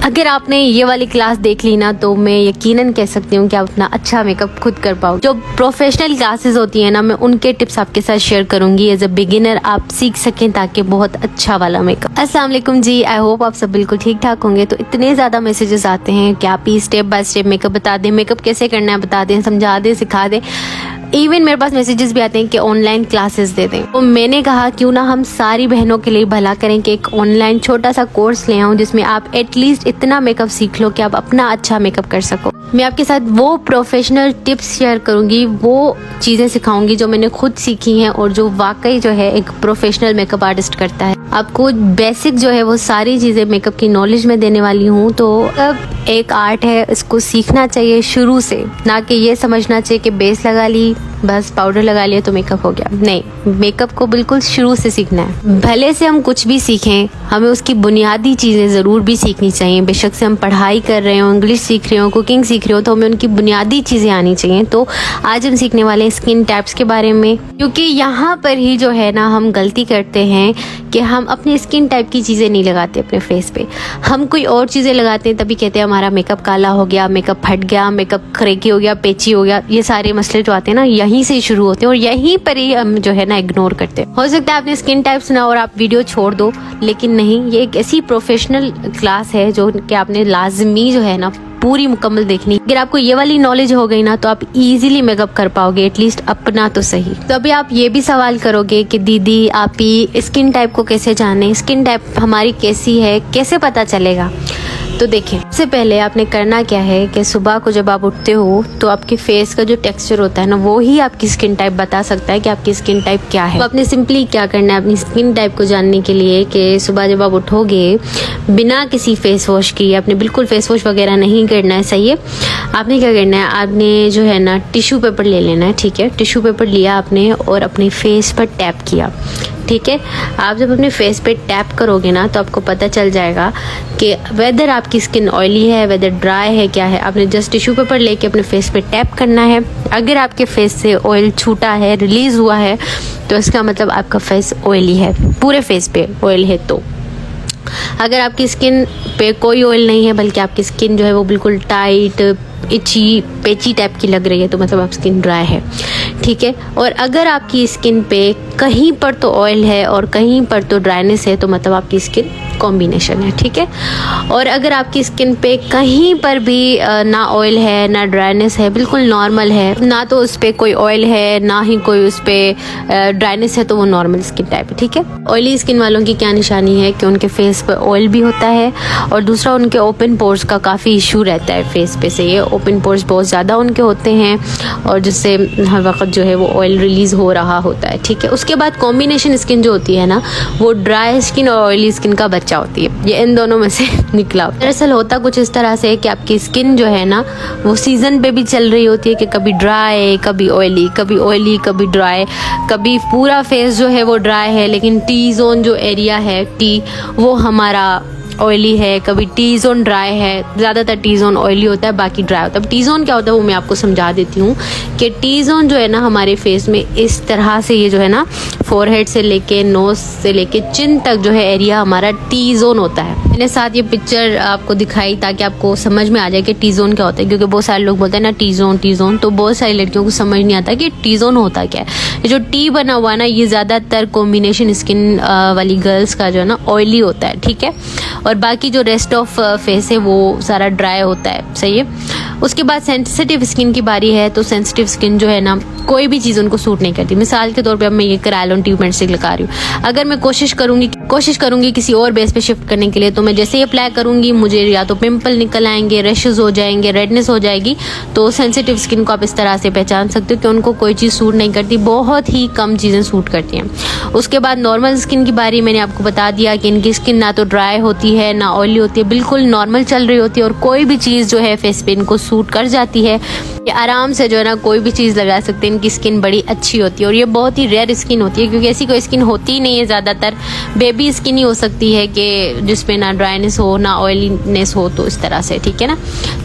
अगर आपने ये वाली क्लास देख ली ना तो मैं यकीनन कह सकती हूँ कि आप अपना अच्छा मेकअप खुद कर पाओगे। जो प्रोफेशनल क्लासेस होती है ना, मैं उनके टिप्स आपके साथ शेयर करूंगी एज अ बिगिनर, आप सीख सकें ताकि बहुत अच्छा वाला मेकअप। अस्सलाम वालेकुम जी, आई होप आप सब बिल्कुल ठीक ठाक होंगे। तो इतने ज़्यादा मैसेजेस आते हैं कि आप ही स्टेप बाय स्टेप मेकअप बता दें, मेकअप कैसे करना है बता दें, समझा दें, सिखा दें। इवन मेरे पास मैसेजेस भी आते हैं कि ऑनलाइन क्लासेस दे दें। तो मैंने कहा क्यों ना हम सारी बहनों के लिए भला करें कि एक ऑनलाइन छोटा सा कोर्स ले आऊं जिसमें आप एटलीस्ट इतना मेकअप सीख लो कि आप अपना अच्छा मेकअप कर सको। मैं आपके साथ वो प्रोफेशनल टिप्स शेयर करूंगी, वो चीज़ें सिखाऊंगी जो मैंने खुद सीखी हैं और जो वाकई जो है एक प्रोफेशनल मेकअप आर्टिस्ट करता है। आपको बेसिक जो है वो सारी चीज़ें मेकअप की नॉलेज में देने वाली हूँ। तो अब एक आर्ट है, इसको सीखना चाहिए शुरू से, ना कि ये समझना चाहिए कि बेस लगा ली, बस पाउडर लगा लिया तो मेकअप हो गया। नहीं, मेकअप को बिल्कुल शुरू से सीखना है। भले से हम कुछ भी सीखें, हमें उसकी बुनियादी चीज़ें ज़रूर भी सीखनी चाहिए। बेशक से हम पढ़ाई कर रहे हो, इंग्लिश सीख रहे हो, कुकिंग सीख रहे हो, तो हमें उनकी बुनियादी चीज़ें आनी चाहिए। तो आज हम सीखने वाले हैं स्किन टाइप्स के बारे में, क्योंकि यहाँ पर ही जो है ना हम गलती करते हैं कि हम अपनी स्किन टाइप की चीज़ें नहीं लगाते अपने फेस पे। हम कोई और चीज़ें लगाते हैं, तभी कहते हैं हमारा मेकअप काला हो गया, मेकअप फट गया, मेकअप खरेकी हो गया, पेची हो गया। ये सारे मसले जो आते हैं ना यहीं से शुरू होते हैं और यहीं पर ही हम जो है ना इग्नोर करते हैं। हो सकता है आपने स्किन टाइप सुना और आप वीडियो छोड़ दो, लेकिन नहीं, ये एक ऐसी प्रोफेशनल क्लास है जो कि आपने लाजमी जो है ना पूरी मुकम्मल देखनी। अगर आपको ये वाली नॉलेज हो गई ना तो आप इजीली मेकअप कर पाओगे, एटलीस्ट अपना तो सही। तो अभी आप ये भी सवाल करोगे कि दीदी आप ही स्किन टाइप को कैसे जाने, स्किन टाइप हमारी कैसी है, कैसे पता चलेगा? तो देखिए, सबसे पहले आपने करना क्या है कि सुबह को जब आप उठते हो तो आपके फेस का जो टेक्सचर होता है ना, वो ही आपकी स्किन टाइप बता सकता है कि आपकी स्किन टाइप क्या है। तो आपने सिंपली क्या करना है अपनी स्किन टाइप को जानने के लिए कि सुबह जब आप उठोगे बिना किसी फेस वॉश की, आपने बिल्कुल फेस वॉश वगैरह नहीं करना है, सही है। आपने क्या करना है, आपने जो है ना टिश्यू पेपर ले लेना है, ठीक है। टिश्यू पेपर लिया आपने और अपने फेस पर टैप किया, ठीक है। आप जब अपने फेस पे टैप करोगे ना तो आपको पता चल जाएगा कि वेदर आपकी स्किन ऑयली है, वेदर ड्राई है, क्या है। आपने जस्ट टिश्यू पेपर लेके अपने फेस पे टैप करना है। अगर आपके फेस से ऑयल छूटा है, रिलीज हुआ है, तो इसका मतलब आपका फेस ऑयली है, पूरे फेस पे ऑयल है। तो अगर आपकी स्किन पे कोई ऑयल नहीं है, बल्कि आपकी स्किन जो है वो बिल्कुल टाइट, इची, पेची टाइप की लग रही है, तो मतलब आप स्किन ड्राई है, ठीक है। और अगर आपकी स्किन पे कहीं पर तो ऑयल है और कहीं पर तो ड्राइनेस है, तो मतलब आपकी स्किन कॉम्बिनेशन है, ठीक है। और अगर आपकी स्किन पे कहीं पर भी ना ऑयल है ना ड्राइनेस है, बिल्कुल नॉर्मल है, ना तो उस पर कोई ऑयल है ना ही कोई उस पर ड्राइनेस है, तो वो नॉर्मल स्किन टाइप है, ठीक है। ऑयली स्किन वालों की क्या निशानी है कि उनके फेस पर ऑयल भी होता है और दूसरा उनके ओपन पोर्स का काफ़ी इशू रहता है फेस पे से। ये ओपन पोर्स बहुत ज़्यादा उनके होते हैं और जिससे हर वक्त जो है वो ऑयल रिलीज़ हो रहा होता है, ठीक है। उसके बाद कॉम्बिनेशन स्किन जो होती है ना, वो ड्राई स्किन और ऑयली स्किन का बच्चा होती है। ये इन दोनों में से निकला। दरअसल होता कुछ इस तरह से कि आपकी स्किन जो है ना वो सीजन पे भी चल रही होती है कि कभी ड्राई, कभी ऑयली, कभी ऑयली, कभी ड्राई, कभी पूरा फेस जो है वो ड्राई है लेकिन टी जोन जो एरिया है, टी, वो हमारा ऑयली है। कभी टी जोन ड्राई है, ज़्यादातर टी जोन ऑयली होता है, बाकी ड्राई होता है। अब टी जोन क्या होता है वो मैं आपको समझा देती हूँ कि टी जोन जो है ना हमारे फेस में इस तरह से, ये जो है ना फोरहेड से लेके नोज से लेके चिन तक जो है एरिया हमारा टी जोन होता है। मैंने साथ ये पिक्चर आपको दिखाई ताकि आपको समझ में आ जाए कि टी जोन क्या होता है, क्योंकि बहुत सारे लोग बोलते हैं ना टी जोन, तो बहुत सारी लड़कियों को समझ नहीं आता कि टी जोन होता क्या है। जो टी बना हुआ है ना, ये ज़्यादातर कॉम्बिनेशन स्किन वाली गर्ल्स का जो है ना ऑयली होता है, ठीक है। और बाकी जो रेस्ट ऑफ फेस है वो सारा ड्राई होता है, सही है। उसके बाद सेंसिटिव स्किन की बारी है। तो सेंसिटिव स्किन जो है ना कोई भी चीज़ उनको सूट नहीं करती। मिसाल के तौर पे अब मैं ये करायलोन ट्यूबमेंट से लगा रही हूँ, अगर मैं कोशिश करूँगी किसी और बेस पे शिफ्ट करने के लिए, तो मैं जैसे ही अप्लाई करूँगी मुझे या तो पिंपल निकल आएंगे, रैशेज हो जाएंगे, रेडनेस हो जाएगी। तो सेंसिटिव स्किन को आप इस तरह से पहचान सकते हो कि उनको कोई चीज़ सूट नहीं करती, बहुत ही कम चीज़ें सूट करती हैं। उसके बाद नॉर्मल स्किन की बारी मैंने आपको बता दिया कि इनकी स्किन ना तो ड्राई होती है ना ऑयली होती है, बिल्कुल नॉर्मल चल रही होती है और कोई भी चीज़ जो है फेस पे इनको सूट कर जाती है। ये आराम से जो है ना कोई भी चीज़ लगा सकते हैं, इनकी स्किन बड़ी अच्छी होती है। और ये बहुत ही रेयर स्किन होती है क्योंकि ऐसी कोई स्किन होती ही नहीं है, ज़्यादातर बेबी स्किन ही हो सकती है कि जिसमें ना ड्राइनेस हो ना ऑयलीनेस हो, तो इस तरह से, ठीक है ना।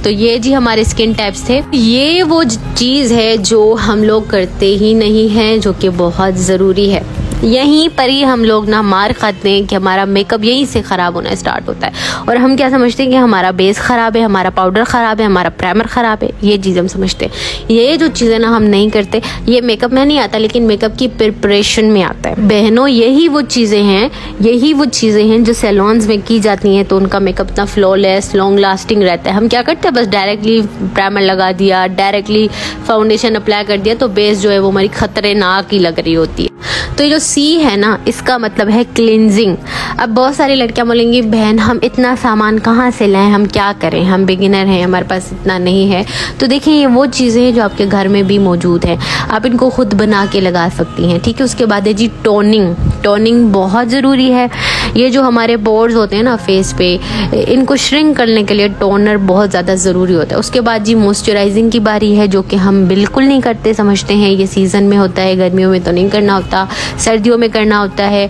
तो ये जी हमारे स्किन टाइप्स थे। ये वो चीज़ है जो हम लोग करते ही नहीं हैं, जो कि बहुत ज़रूरी है। यहीं पर ही हम लोग ना मार खाते हैं कि हमारा मेकअप यहीं से ख़राब होना स्टार्ट होता है। और हम क्या समझते हैं कि हमारा बेस ख़राब है, हमारा पाउडर ख़राब है, हमारा प्राइमर ख़राब है, ये चीज़ हम समझते हैं। ये जो चीज़ें ना हम नहीं करते, ये मेकअप में नहीं आता लेकिन मेकअप की प्रिपरेशन में आता है। बहनों, यही वो चीज़ें हैं जो सैलून्स में की जाती हैं, तो उनका मेकअप इतना फ्लॉलेस लॉन्ग लास्टिंग रहता है। हम क्या करते हैं, बस डायरेक्टली प्राइमर लगा दिया, डायरेक्टली फाउंडेशन अप्लाई कर दिया, तो बेस जो है वो हमारी खतरनाक ही लग रही होती है। तो ये जो सी है ना, इसका मतलब है क्लिनजिंग। अब बहुत सारी लड़कियां बोलेंगी, बहन हम इतना सामान कहाँ से लाएं, हम क्या करें, हम बिगिनर हैं, हमारे पास इतना नहीं है। तो देखिए, ये वो चीज़ें हैं जो आपके घर में भी मौजूद हैं, आप इनको खुद बना के लगा सकती हैं। ठीक है, उसके बाद है जी टोनिंग बहुत ज़रूरी है। ये जो हमारे पोर्स होते हैं ना फेस पे, इनको श्रिंक करने के लिए टोनर बहुत ज़्यादा ज़रूरी होता है। उसके बाद जी मॉइस्चराइजिंग की बारी है, जो कि हम बिल्कुल नहीं करते, समझते हैं ये सीज़न में होता है, गर्मियों में तो नहीं करना होता, सर्दियों में करना होता है।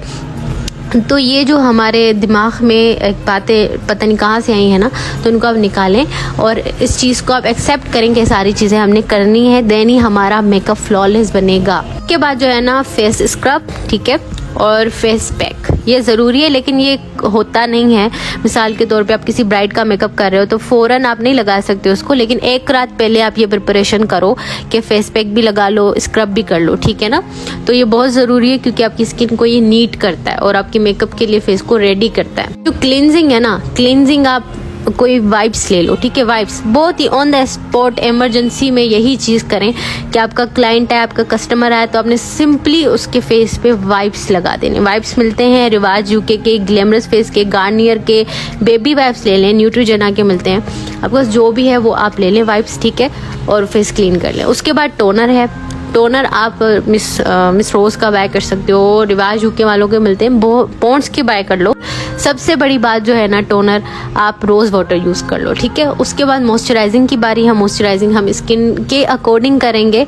तो ये जो हमारे दिमाग में एक बातें पता नहीं कहाँ से आई है ना, तो उनको आप निकालें और इस चीज़ को आप एक्सेप्ट करें कि सारी चीज़ें हमने करनी है, देन ही हमारा मेकअप फ्लॉलेस बनेगा। उसके बाद जो है ना फेस स्क्रब, ठीक है, और फेस पैक, ये ज़रूरी है लेकिन ये होता नहीं है। मिसाल के तौर पे आप किसी ब्राइड का मेकअप कर रहे हो तो फ़ौरन आप नहीं लगा सकते उसको, लेकिन एक रात पहले आप ये प्रिपरेशन करो कि फेस पैक भी लगा लो, स्क्रब भी कर लो, ठीक है ना। तो ये बहुत ज़रूरी है क्योंकि आपकी स्किन को ये नीट करता है और आपके मेकअप के लिए फेस को रेडी करता है। जो क्लिनजिंग है ना, क्लिनजिंग आप कोई वाइप्स ले लो, ठीक है, वाइप्स बहुत ही ऑन द स्पॉट इमरजेंसी में यही चीज़ करें कि आपका क्लाइंट है, आपका कस्टमर आया तो आपने सिंपली उसके फेस पे वाइप्स लगा देने। वाइप्स मिलते हैं रिवाज यूके के, ग्लैमरस फेस के, गार्नियर के, बेबी वाइप्स ले लें, न्यूट्रीजेना के मिलते हैं, आपके पास जो भी है वो आप ले लें वाइप्स, ठीक है, और फेस क्लीन कर लें। उसके बाद टोनर है, टोनर आप मिस रोज़ का बाय कर सकते हो, रिवाज यूके वालों के मिलते हैं, पॉन्ड्स के बाय कर लो। सबसे बड़ी बात जो है ना, टोनर आप रोज़ वाटर यूज़ कर लो, ठीक है। उसके बाद मॉइस्चराइजिंग की बारी है। मॉइस्चराइजिंग हम स्किन के अकॉर्डिंग करेंगे,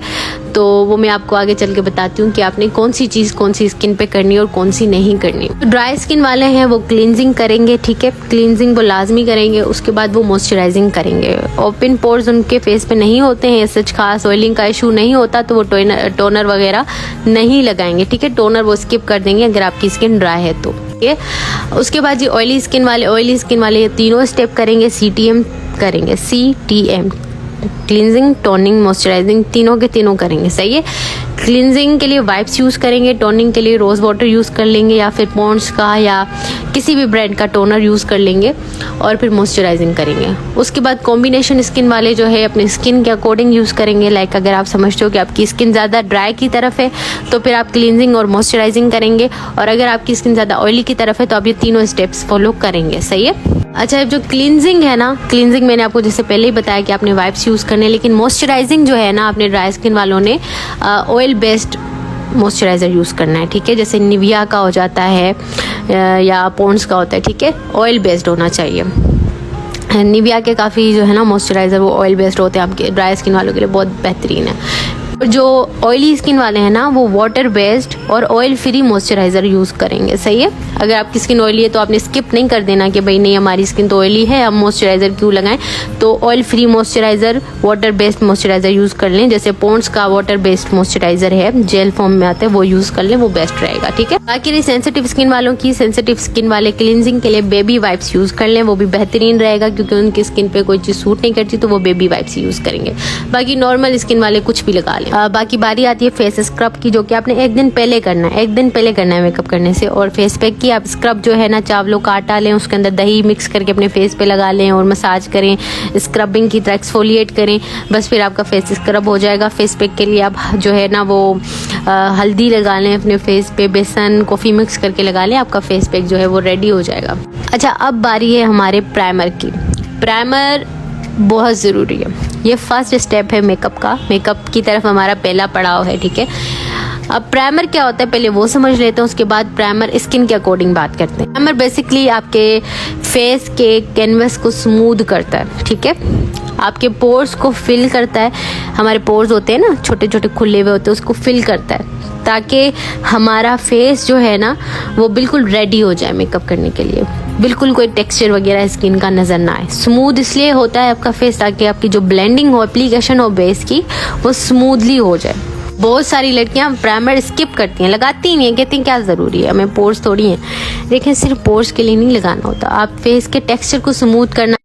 तो वो मैं आपको आगे चल के बताती हूँ कि आपने कौन सी चीज़ कौन सी स्किन पे करनी है और कौन सी नहीं करनी। तो ड्राई स्किन वाले हैं वो क्लींजिंग करेंगे, ठीक है, क्लींजिंग वो लाजमी करेंगे। उसके बाद वो मॉइस्चराइजिंग करेंगे। ओपन पोर्स उनके फेस पे नहीं होते हैं, सच खास ऑयलिंग का इशू नहीं होता, तो वो टोनर वगैरह नहीं लगाएंगे, ठीक है, टोनर वो स्किप कर देंगे अगर आपकी स्किन ड्राई है तो। उसके बाद जी ऑयली स्किन वाले ये तीनों स्टेप करेंगे, CTM करेंगे, CTM, क्लींजिंग, टोनिंग, मॉइस्चराइजिंग, तीनों के तीनों करेंगे, सही है। क्लींजिंग के लिए वाइप्स यूज़ करेंगे, टोनिंग के लिए रोज़ वाटर यूज़ कर लेंगे या फिर पॉन्ड्स का या किसी भी ब्रांड का टोनर यूज़ कर लेंगे और फिर मॉइस्चराइजिंग करेंगे। उसके बाद कॉम्बिनेशन स्किन वाले जो है अपने स्किन के अकॉर्डिंग यूज़ करेंगे। लाइक अगर आप समझते हो कि आपकी स्किन ज़्यादा ड्राई की तरफ है तो फिर आप क्लींजिंग और मॉइस्चराइजिंग करेंगे, और अगर आपकी स्किन ज़्यादा ऑयली की तरफ है तो आप ये तीनों स्टेप्स फॉलो करेंगे, सही है। अच्छा, जो क्लींजिंग है ना, क्लींजिंग मैंने आपको जैसे पहले ही बताया कि आपने वाइप्स यूज़ करने, लेकिन मॉइस्चराइजिंग जो है ना, आपने ड्राई स्किन वालों ने ऑयल बेस्ड मॉइस्चराइज़र यूज़ करना है, ठीक है, जैसे निविया का हो जाता है या पॉन्ड्स का होता है, ठीक है, ऑयल बेस्ड होना चाहिए। निविया के काफ़ी जो है ना मॉइस्चराइज़र वो ऑयल बेस्ड होते हैं, आपके ड्राई स्किन वालों के लिए बहुत बेहतरीन है। जो ऑयली स्किन वाले हैं ना, वो वाटर बेस्ड और ऑयल फ्री मॉइस्चराइज़र यूज़ करेंगे, सही है। अगर आपकी स्किन ऑयली है तो आपने स्किप नहीं कर देना कि भाई नहीं हमारी स्किन तो ऑयली है, हम मॉइस्चराइज़र क्यों लगाएं, तो oil free moisturiser, water based moisturiser use कर लें। जैसे पॉन्ड्स का वाटर बेस्ड मॉइस्चराइज़र है, जेल फॉर्म में आता है, वो यूज़ कर लें, वो बेस्ट रहेगा, ठीक है। बाकी रही सेंसिटिव स्किन वालों की, सेंसिटिव स्किन वाले क्लींजिंग के लिए बेबी वाइप्स यूज़ कर लें, वो भी बेहतरीन रहेगा क्योंकि उनकी स्किन पे कोई चीज़ सूट नहीं करती तो वो बेबी वाइप्स यूज़ करेंगे। बाकी नॉर्मल स्किन वाले कुछ भी लगा लें। बाकी बारी आती है फेस स्क्रब की, जो कि आपने एक दिन पहले करना है मेकअप करने से। और फेस पैक की आप स्क्रब जो है ना, चावलों का आटा लें, उसके अंदर दही मिक्स करके अपने फेस पे लगा लें और मसाज करें, स्क्रबिंग की तरह एक्सफोलिएट करें, बस फिर आपका फेस स्क्रब हो जाएगा। फेस पैक के लिए आप जो है ना वो हल्दी लगा लें अपने फेस पे, बेसन कॉफ़ी मिक्स करके लगा लें, आपका फेस पैक जो है वो रेडी हो जाएगा। अच्छा, अब बारी है हमारे प्राइमर की। प्राइमर बहुत ज़रूरी है, ये फर्स्ट स्टेप है मेकअप का, मेकअप की तरफ हमारा पहला पड़ाव है, ठीक है। अब प्राइमर क्या होता है पहले वो समझ लेते हैं, उसके बाद प्राइमर स्किन के अकॉर्डिंग बात करते हैं। प्राइमर बेसिकली आपके फेस के कैनवस को स्मूथ करता है, ठीक है, आपके पोर्स को फिल करता है। हमारे पोर्स होते हैं ना छोटे छोटे खुले हुए होते हैं, उसको फिल करता है ताकि हमारा फेस जो है ना वो बिल्कुल रेडी हो जाए मेकअप करने के लिए, बिल्कुल कोई टेक्सचर वगैरह स्किन का नज़र ना आए। स्मूथ इसलिए होता है आपका फेस ताकि आपकी जो ब्लेंडिंग हो, एप्लीकेशन हो बेस की, वो स्मूथली हो जाए। बहुत सारी लड़कियां प्राइमर स्किप करती हैं, लगाती ही नहीं है, कहती हैं क्या ज़रूरी है, हमें पोर्स थोड़ी हैं। लेकिन सिर्फ पोर्स के लिए नहीं लगाना होता, आप फेस के टेक्सचर को स्मूथ करना